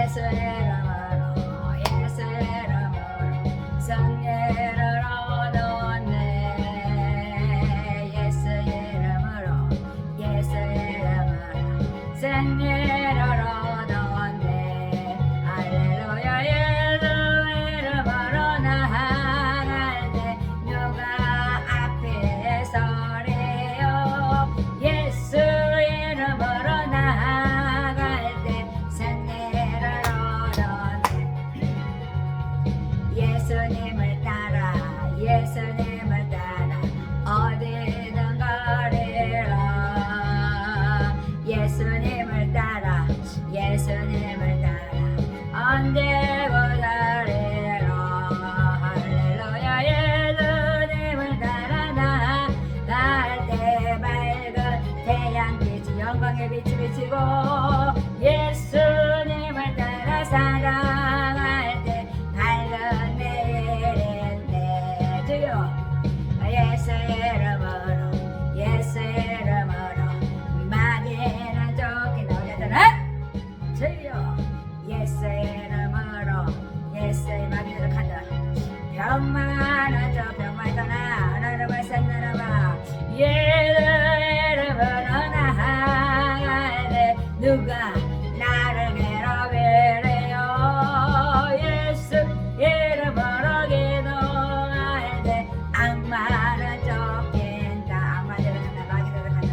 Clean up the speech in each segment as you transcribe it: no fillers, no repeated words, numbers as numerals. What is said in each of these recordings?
예수 이름으로 예수 이름으로 승리를 얻었네. 예수 이름으로 예수 이름으로 승리를 얻었네. 할렐루야. 예수 이름으로 나아갈 때 누가 앞에 서래요. 예수 이름으로 나아갈 때 승리를 얻었네. 예수님을 따라 예수님을 따라 어디든 가리라. 예수님을 따라 예수님을 따라 언제고 가리라. 할렐루야. 예수님을 따라 나갈 때 밝은 태양빛이 영광의 빛이 비치고 예수님을 따라 살아갈 때 밝은 내일인데 주여 예수 이름으로 예수 이름으로 마귀는 쫓겨나오려더라. 주여 예수 이름으로 예수의 마귀를 간다. 병만은 저 병만 떠나 너를 벌써 너라봐. 예수 이름으로 나아갈래. 누가 나를 괴롭히래요. 예수 이름으로 기도할 때 악마는 쫓긴다. 악마들을 간다. 마귀들을 간다.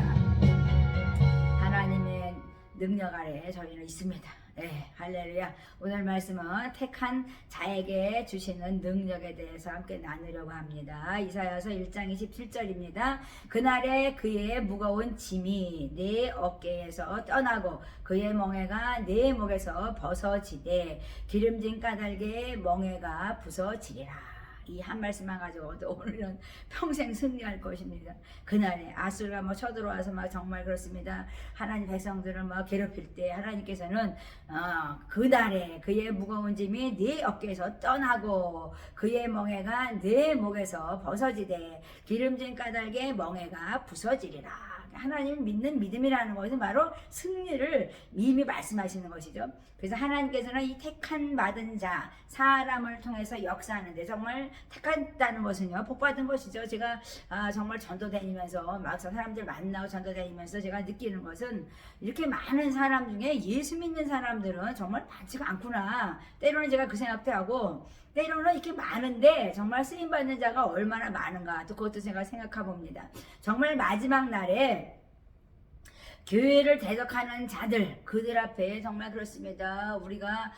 하나님의 능력 아래 저희는 있습니다. 네, 할렐루야. 오늘 말씀은 택한 자에게 주시는 능력에 대해서 함께 나누려고 합니다. 이사야서 1장 27절입니다. 그날에 그의 무거운 짐이 네 어깨에서 떠나고 그의 멍에가 네 목에서 벗어지되 기름진 까닭에 멍에가 부서지리라. 이 한 말씀만 가지고도 오늘은 평생 승리할 것입니다. 그날에 아수르가 쳐들어와서 정말 그렇습니다. 하나님 백성들을 괴롭힐 때 하나님께서는 그날에 그의 무거운 짐이 네 어깨에서 떠나고 그의 멍에가 네 목에서 벗어지되 기름진 까닭에 멍에가 부서지리라. 하나님 믿는 믿음이라는 것은 바로 승리를 이미 말씀하시는 것이죠. 그래서 하나님께서는 이 택한 받은 자 사람을 통해서 역사하는데 정말 택했다는 것은요 복받은 것이죠. 제가 정말 전도 다니면서 막상 사람들 만나고 전도 다니면서 제가 느끼는 것은 이렇게 많은 사람 중에 예수 믿는 사람들은 정말 많지가 않구나. 때로는 제가 그 생각도 하고 때로는 이렇게 많은데 정말 쓰임받는 자가 얼마나 많은가 또 그것도 제가 생각해 봅니다. 정말 마지막 날에 교회를 대적하는 자들 그들 앞에 정말 그렇습니다. 우리가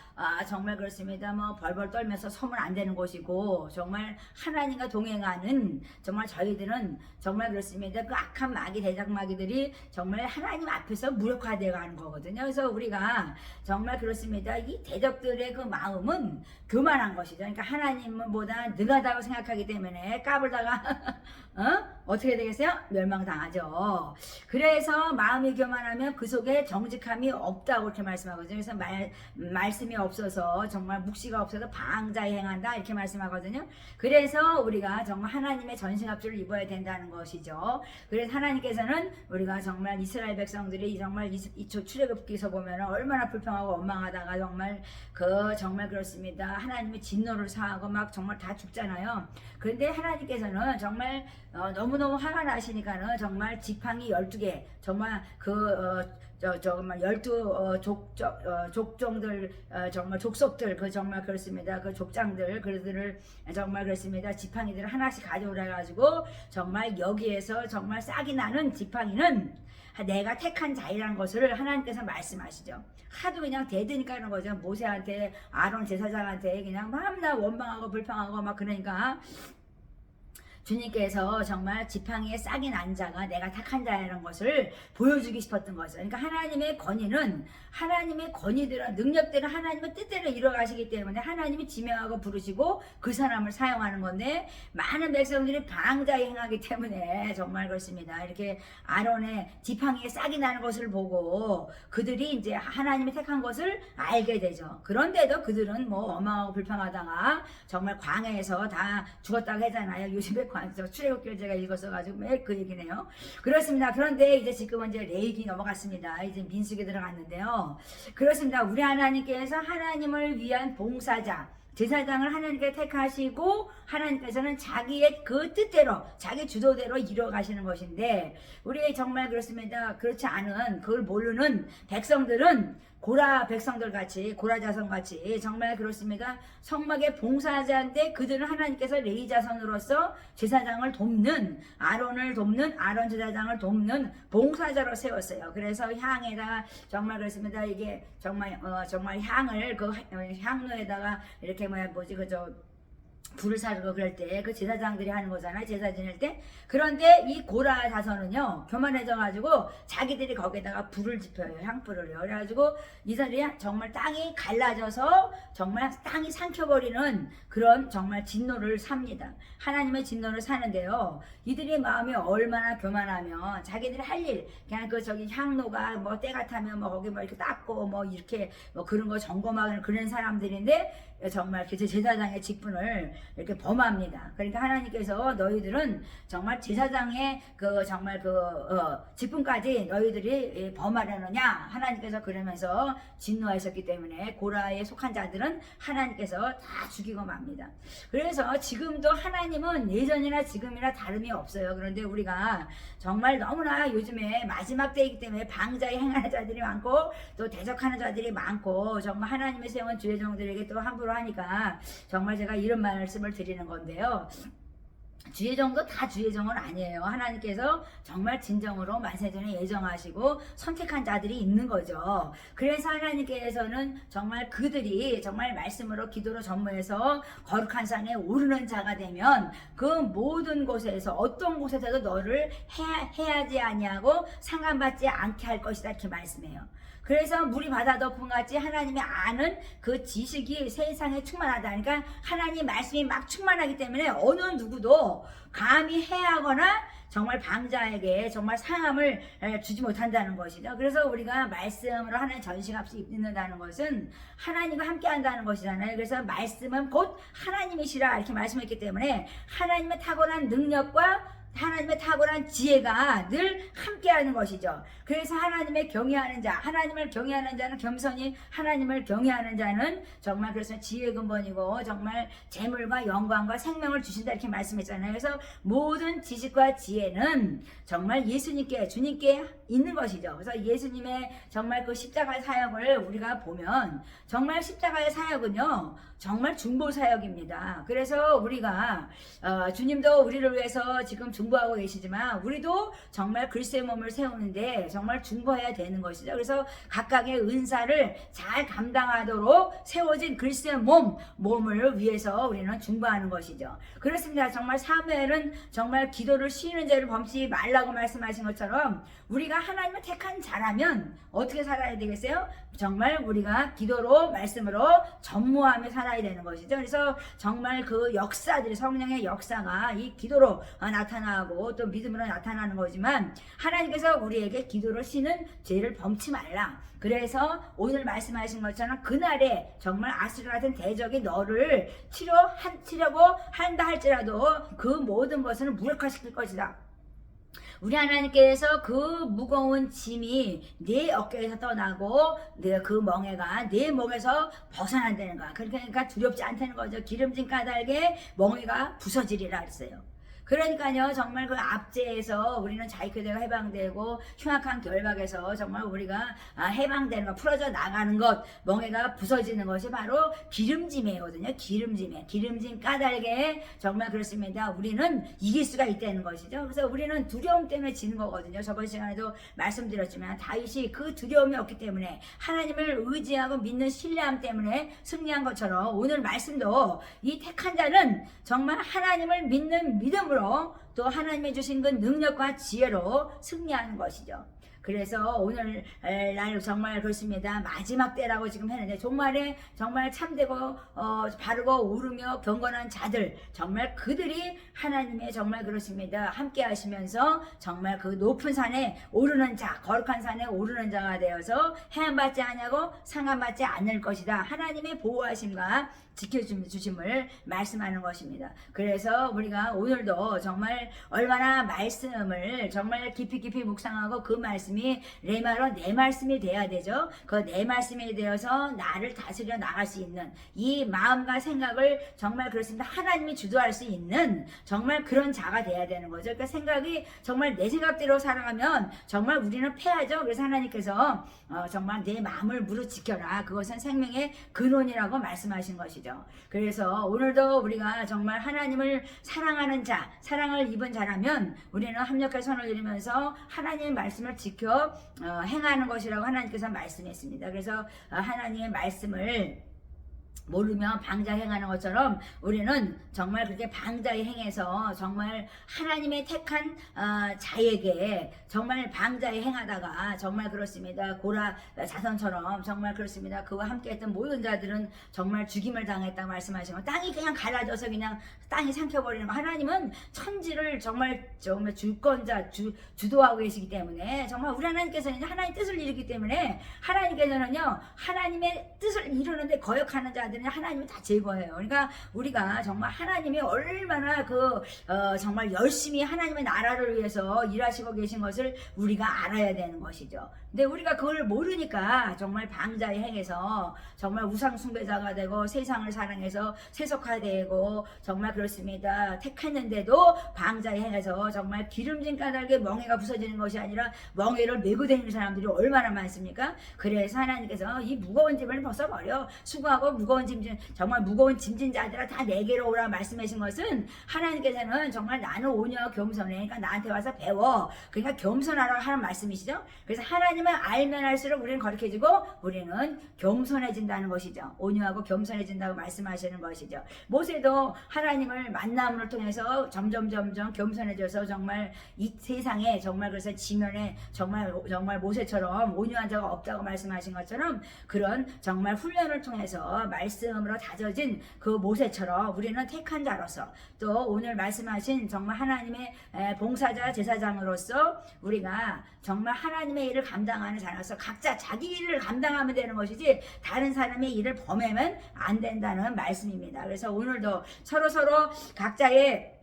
정말 그렇습니다. 벌벌 떨면서 서면 안 되는 것이고 정말 하나님과 동행하는 정말 저희들은 정말 그렇습니다. 그 악한 마귀 대적 마귀들이 정말 하나님 앞에서 무력화되어 가는 거거든요. 그래서 우리가 정말 그렇습니다. 이 대적들의 그 마음은 교만한 것이죠. 그러니까 하나님보다 능하다고 생각하기 때문에 까불다가 어떻게 되겠어요? 멸망당하죠. 그래서 마음이 교만하면 그 속에 정직함이 없다고 이렇게 말씀하거든요. 그래서 말씀이 없어서 정말 묵시가 없어서 방자에 행한다 이렇게 말씀하거든요. 그래서 우리가 정말 하나님의 전신갑주를 입어야 된다는 것이죠. 그래서 하나님께서는 우리가 정말 이스라엘 백성들이 정말 이초 출애굽기에서 보면 얼마나 불평하고 원망하다가 정말 그렇습니다. 하나님의 진노를 사하고 정말 다 죽잖아요. 그런데 하나님께서는 정말 너무너무 화가 나시니까는 정말 지팡이 12개 정말 정말 12 족종들 정말 족속들 정말 그렇습니다. 그 족장들 그들을 정말 그렇습니다. 지팡이들을 하나씩 가져오라 가지고 정말 여기에서 정말 싹이 나는 지팡이는 내가 택한 자이라는 것을 하나님께서 말씀하시죠. 하도 그냥 대드니까 그런 거죠. 모세한테 아론 제사장한테 그냥 나 원망하고 불평하고 그러니까 주님께서 정말 지팡이에 싹이 난 자가 내가 택한 자라는 것을 보여주기 싶었던 거죠. 그러니까 하나님의 권위는 하나님의 권위들은 능력들은 하나님의 뜻대로 이루어가시기 때문에 하나님이 지명하고 부르시고 그 사람을 사용하는 건데 많은 백성들이 방자에 행하기 때문에 정말 그렇습니다. 이렇게 아론의 지팡이에 싹이 나는 것을 보고 그들이 이제 하나님이 택한 것을 알게 되죠. 그런데도 그들은 원망하고 불평하다가 정말 광야에서 다 죽었다고 하잖아요. 요즘에 출애굽기를 제가 읽었어가지고 매일 그 얘기네요. 그렇습니다. 그런데 이제 지금은 이제 레위기 넘어갔습니다. 이제 민수기 들어갔는데요. 그렇습니다. 우리 하나님께서 하나님을 위한 봉사자, 제사장을 하나님께 택하시고 하나님께서는 자기의 그 뜻대로 자기 주도대로 이뤄가시는 것인데, 우리 정말 그렇습니다. 그렇지 않은, 그걸 모르는 백성들은 고라 백성들 같이, 고라 자손 같이 정말 그렇습니다. 성막의 봉사자인데 그들은 하나님께서 레위 자손으로서 제사장을 돕는, 아론을 돕는, 아론 제사장을 돕는 봉사자로 세웠어요. 그래서 향에다가 정말 그렇습니다. 이게 정말 정말 향을 그 향로에다가 이렇게 그저 불을 사르고 그럴 때 그 제사장들이 하는 거잖아요. 제사 지낼 때. 그런데 이 고라 자손은요, 교만해져가지고 자기들이 거기다가 불을 지펴요. 향불을요. 그래가지고 이들이 정말 땅이 갈라져서 정말 땅이 삼켜버리는 그런 정말 진노를 삽니다. 하나님의 진노를 사는데요. 이들의 마음이 얼마나 교만하면 자기들이 할 일, 그냥 그 저기 향로가 뭐 때가 타면 뭐 거기 뭐 이렇게 닦고 뭐 이렇게 뭐 그런 거 점검하는 그런 사람들인데, 정말 제사장의 직분을 이렇게 범합니다. 그러니까 하나님께서 너희들은 정말 제사장의 그 정말 직분까지 너희들이 범하려느냐, 하나님께서 그러면서 진노하셨기 때문에 고라에 속한 자들은 하나님께서 다 죽이고 맙니다. 그래서 지금도 하나님은 예전이나 지금이나 다름이 없어요. 그런데 우리가 정말 너무나 요즘에 마지막 때이기 때문에 방자에 행하는 자들이 많고 또 대적하는 자들이 많고, 정말 하나님의 세운 주의 종들에게 또 함부로 하니까 정말 제가 이런 말씀을 드리는 건데요. 주의 종도 다 주의 종은 아니에요. 하나님께서 정말 진정으로 만세전에 예정하시고 선택한 자들이 있는 거죠. 그래서 하나님께서는 정말 그들이 정말 말씀으로 기도로 전무해서 거룩한 산에 오르는 자가 되면 그 모든 곳에서 어떤 곳에서도 너를 해하지 아니하고 상관받지 않게 할 것이다, 이렇게 말씀해요. 그래서 물이 바다 덮음 같이 하나님이 아는 그 지식이 세상에 충만하다. 그러니까 하나님 말씀이 막 충만하기 때문에 어느 누구도 감히 해하거나 정말 방자에게 정말 상함을 주지 못한다는 것이죠. 그래서 우리가 말씀으로 하나님 전시값이 입는다는 것은 하나님과 함께 한다는 것이잖아요. 그래서 말씀은 곧 하나님이시라 이렇게 말씀했기 때문에 하나님의 탁월한 능력과 하나님의 탁월한 지혜가 늘 함께하는 것이죠. 그래서 하나님의 경외하는 자, 하나님을 경외하는 자는 겸손히 하나님을 경외하는 자는 정말 그래서 지혜의 근본이고 정말 재물과 영광과 생명을 주신다, 이렇게 말씀했잖아요. 그래서 모든 지식과 지혜는 정말 예수님께, 주님께 있는 것이죠. 그래서 예수님의 정말 그 십자가의 사역을 우리가 보면 정말 십자가의 사역은요 정말 중보 사역입니다. 그래서 우리가 주님도 우리를 위해서 지금 중보하고 계시지만 우리도 정말 그리스도의 몸을 세우는데 정말 중보해야 되는 것이죠. 그래서 각각의 은사를 잘 감당하도록 세워진 그리스도의 몸을 위해서 우리는 중보하는 것이죠. 그렇습니다. 정말 사무엘은 정말 기도를 쉬는 죄를 범치 말라고 말씀하신 것처럼 우리가 하나님을 택한 자라면 어떻게 살아야 되겠어요? 정말 우리가 기도로 말씀으로 전무하며 살아야 되는 것이죠. 그래서 정말 그 역사들이, 성령의 역사가 이 기도로 나타나고 또 믿음으로 나타나는 거지만 하나님께서 우리에게 기도로 쉬는 죄를 범치 말라. 그래서 오늘 말씀하신 것처럼 그날에 정말 아수르 같은 대적이 너를 치려고 한다 할지라도 그 모든 것을 무력화시킬 것이다. 우리 하나님께서 그 무거운 짐이 네 어깨에서 떠나고 그 멍에가 네 몸에서 벗어난다는 거야. 그러니까 두렵지 않다는 거죠. 기름진 까닭에 멍에가 부서지리라 했어요. 그러니까요, 정말 그 압제에서 우리는 자유교대가 해방되고 흉악한 결박에서 정말 우리가 해방되는 것, 풀어져 나가는 것, 멍에가 부서지는 것이 바로 기름짐이거든요. 기름짐 까닭에 정말 그렇습니다. 우리는 이길 수가 있다는 것이죠. 그래서 우리는 두려움 때문에 지는 거거든요. 저번 시간에도 말씀드렸지만 다윗이 그 두려움이 없기 때문에 하나님을 의지하고 믿는 신뢰함 때문에 승리한 것처럼 오늘 말씀도 이 택한 자는 정말 하나님을 믿는 믿음으로 또 하나님이 주신 그 능력과 지혜로 승리하는 것이죠. 그래서 오늘 날 정말 그렇습니다. 마지막 때라고 지금 했는데 정말 참되고 바르고 오르며 경건한 자들, 정말 그들이 하나님의 정말 그렇습니다. 함께 하시면서 정말 그 높은 산에 오르는 자, 거룩한 산에 오르는 자가 되어서 해안받지 아니하고 상함받지 않을 것이다. 하나님의 보호하심과 지켜주심을 말씀하는 것입니다. 그래서 우리가 오늘도 정말 얼마나 말씀을 정말 깊이 묵상하고 그 말씀이 레마로 내 말씀이 돼야 되죠. 그 내 말씀에 대해서 나를 다스려 나갈 수 있는 이 마음과 생각을 정말 그렇습니다. 하나님이 주도할 수 있는 정말 그런 자가 돼야 되는 거죠. 그러니까 생각이 정말 내 생각대로 살아가면 정말 우리는 패하죠. 그래서 하나님께서 정말 내 마음을 무릇 지켜라. 그것은 생명의 근원이라고 말씀하신 것이죠. 그래서 오늘도 우리가 정말 하나님을 사랑하는 자, 사랑을 입은 자라면 우리는 합력할 손을 들이면서 하나님의 말씀을 지켜 행하는 것이라고 하나님께서 말씀했습니다. 그래서 하나님의 말씀을 모르면 방자에 행하는 것처럼 우리는 정말 그렇게 방자에 행해서 정말 하나님의 택한 자에게 정말 방자에 행하다가 정말 그렇습니다. 고라 자손처럼 정말 그렇습니다. 그와 함께했던 모든 자들은 정말 죽임을 당했다고 말씀하시고 땅이 그냥 갈라져서 그냥 땅이 삼켜버리는 거. 하나님은 천지를 정말 주권자 주도하고 계시기 때문에 정말 우리 하나님께서는 하나님 뜻을 이루기 때문에 하나님께서는요 하나님의 뜻을 이루는데 거역하는 자들 하나님이 다 제거해요. 그러니까 우리가 정말 하나님이 얼마나 정말 열심히 하나님의 나라를 위해서 일하시고 계신 것을 우리가 알아야 되는 것이죠. 근데 우리가 그걸 모르니까 정말 방자에 행해서 정말 우상 숭배자가 되고 세상을 사랑해서 세속화되고 정말 그렇습니다. 택했는데도 방자에 행해서 정말 기름진 까닭에 멍에가 부서지는 것이 아니라 멍에를 메고 다니는 사람들이 얼마나 많습니까? 그래서 하나님께서 이 무거운 짐을 벗어버려 수고하고 무거운 짐 정말 무거운 짐진 자들아 다 내게로 오라 말씀하신 것은 하나님께서는 정말 나는 오녀 겸손해. 그러니까 나한테 와서 배워. 그러니까 겸손하라고 하는 말씀이시죠. 그래서 하나님을 알면 할수록 우리는 거룩해지고 우리는 겸손해진다는 것이죠. 온유하고 겸손해진다고 말씀하시는 것이죠. 모세도 하나님을 만남을 통해서 점점 겸손해져서 정말 이 세상에 정말 그래서 지면에 정말 모세처럼 온유한 자가 없다고 말씀하신 것처럼 그런 정말 훈련을 통해서 말씀으로 다져진 그 모세처럼 우리는 택한 자로서 또 오늘 말씀하신 정말 하나님의 봉사자 제사장으로서 우리가 정말 하나님의 일을 감당하는 자로서 각자 자기 일을 감당하면 되는 것이지 다른 사람의 일을 범하면 안 된다는 말씀입니다. 그래서 오늘도 서로 각자의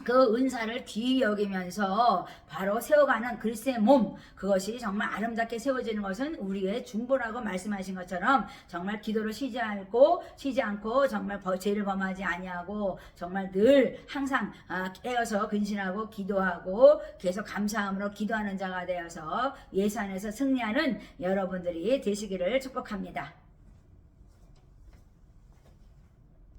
그 은사를 귀히 여기면서 바로 세워가는 그리스도의 몸, 그것이 정말 아름답게 세워지는 것은 우리의 중보라고 말씀하신 것처럼 정말 기도를 쉬지 않고 정말 죄를 범하지 아니하고 정말 늘 항상 깨어서 근신하고 기도하고 계속 감사함으로 기도하는 자가 되어서 예수 안에서 승리하는 여러분들이 되시기를 축복합니다.